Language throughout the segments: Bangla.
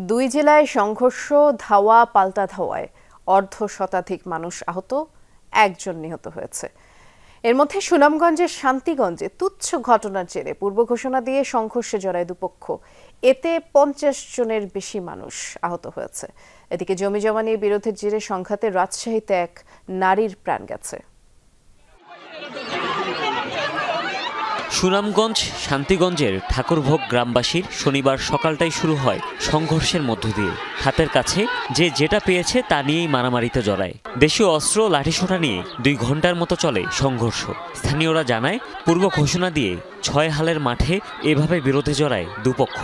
দুই জেলায় সংঘর্ষ, ধাওয়া পাল্টা ধাওয়ায় অর্ধশতাধিক মানুষ আহত, একজন নিহত হয়েছে। এর মধ্যে সুনামগঞ্জের শান্তিগঞ্জে তুচ্ছ ঘটনার জেরে পূর্ব ঘোষণা দিয়ে সংঘর্ষে জড়ায় দুপক্ষ। এতে 50 জনের বেশি মানুষ আহত হয়েছে। এদিকে জমিজমা নিয়ে বিরোধের জেরে সংঘাতে রাজশাহীতে এক নারীর প্রাণ গেছে। সুনামগঞ্জ শান্তিগঞ্জের ঠাকুরভোগ গ্রামবাসীর শনিবার সকালটাই শুরু হয় সংঘর্ষের মধ্য দিয়ে। হাতের কাছে যে যেটা পেয়েছে তা নিয়েই মারামারিতে জড়ায়। দেশীয় অস্ত্র লাঠিসোঁটা নিয়ে 2 ঘন্টার মতো চলে সংঘর্ষ। স্থানীয়রা জানায়, পূর্ব ঘোষণা দিয়ে 6 হালের মাঠে এভাবে বিরোধে জড়ায় দুপক্ষ।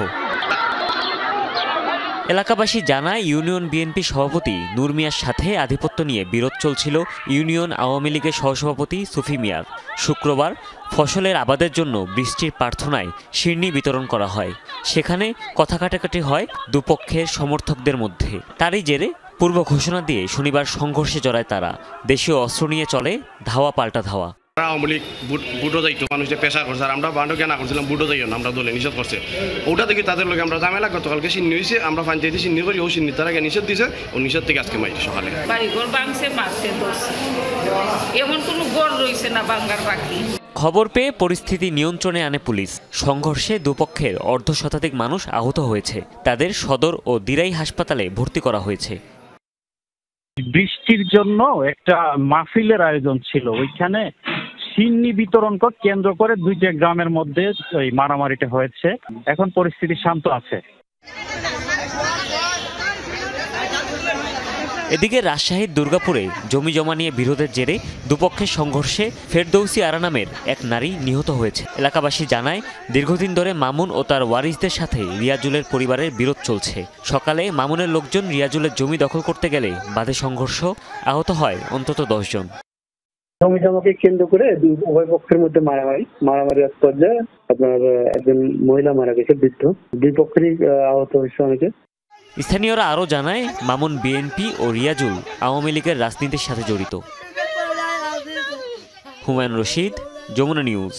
এলাকাবাসী জানায়, ইউনিয়ন বিএনপি সভাপতি নূর মিয়ার সাথে আধিপত্য নিয়ে বিরোধ চলছিল ইউনিয়ন আওয়ামী লীগের সহসভাপতি সুফি মিয়ার। শুক্রবার ফসলের আবাদের জন্য বৃষ্টির প্রার্থনায় শিরনি বিতরণ করা হয়। সেখানে কথা কাটাকাটি হয় দুপক্ষের সমর্থকদের মধ্যে। তারই জেরে পূর্ব ঘোষণা দিয়ে শনিবার সংঘর্ষে জড়ায় তারা। দেশীয় অস্ত্র নিয়ে চলে ধাওয়া পাল্টা ধাওয়া। আওয়ামী লীগ বুটো যাইতো, মানুষের পেশা করছে, আর আমরা বান্ড কেনা করছিলাম বুটো যাইও না, আমরা দলে নিষেধ করছে। ওটা থেকে তাদের লোক আমরা ঝামেলা গতকালকে সিন্নি হয়েছে, আমরা পঞ্চায়েতে সিন্নি করি, ও সিন্নি তার আগে নিষেধ দিছে, ও নিষেধ থেকে আজকে মাইছে সকালে বাড়িঘর ভাঙছে, মারছে, ধরছে, এমন কোনো গড় রয়েছে না বাঙ্গার বাকি। খবর পেয়ে পরিস্থিতি নিয়ন্ত্রণে আনে পুলিশ। সংঘর্ষে দুপক্ষের অর্ধশতাধিক মানুষ আহত হয়েছে। তাদের সদর ও দিরাই হাসপাতালে ভর্তি করা হয়েছে। বৃষ্টির জন্য একটা মাহফিলের আয়োজন ছিল, ওইখানে সিন্নি বিতরণকে কেন্দ্র করে 2টা গ্রামের মধ্যে ওই মারামারিটা হয়েছে। এখন পরিস্থিতি শান্ত আছে। এদিকে রাজশাহীর দুর্গাপুরে জমিজমা নিয়ে বিরোধের জেরে দুপক্ষের সংঘর্ষে ফেরদৌসী আরা নামের এক নারী নিহত হয়েছে। এলাকাবাসী জানায়, দীর্ঘদিন ধরে মামুন ও তার ওয়ারিসদের সাথে রিয়াজুলের পরিবারের বিরোধ চলছে। সকালে মামুনের লোকজন রিয়াজুলের জমি দখল করতে গেলে বাধে সংঘর্ষ, আহত হয় অন্তত 10 জন। জমিজমাকে কেন্দ্র করে উভয় পক্ষের মধ্যে মারামারি এক পর্যায়ে আপনার একজন মহিলা মারা গেছে, বৃদ্ধ। দুই পক্ষেরই আহত হয়েছে অনেকে। স্থানীয়রা আরও জানায়, মামুন বিএনপি ও রিয়াজুল আওয়ামী লীগের রাজনীতির সাথে জড়িত। হুমায়ুন রশিদ, যমুনা নিউজ।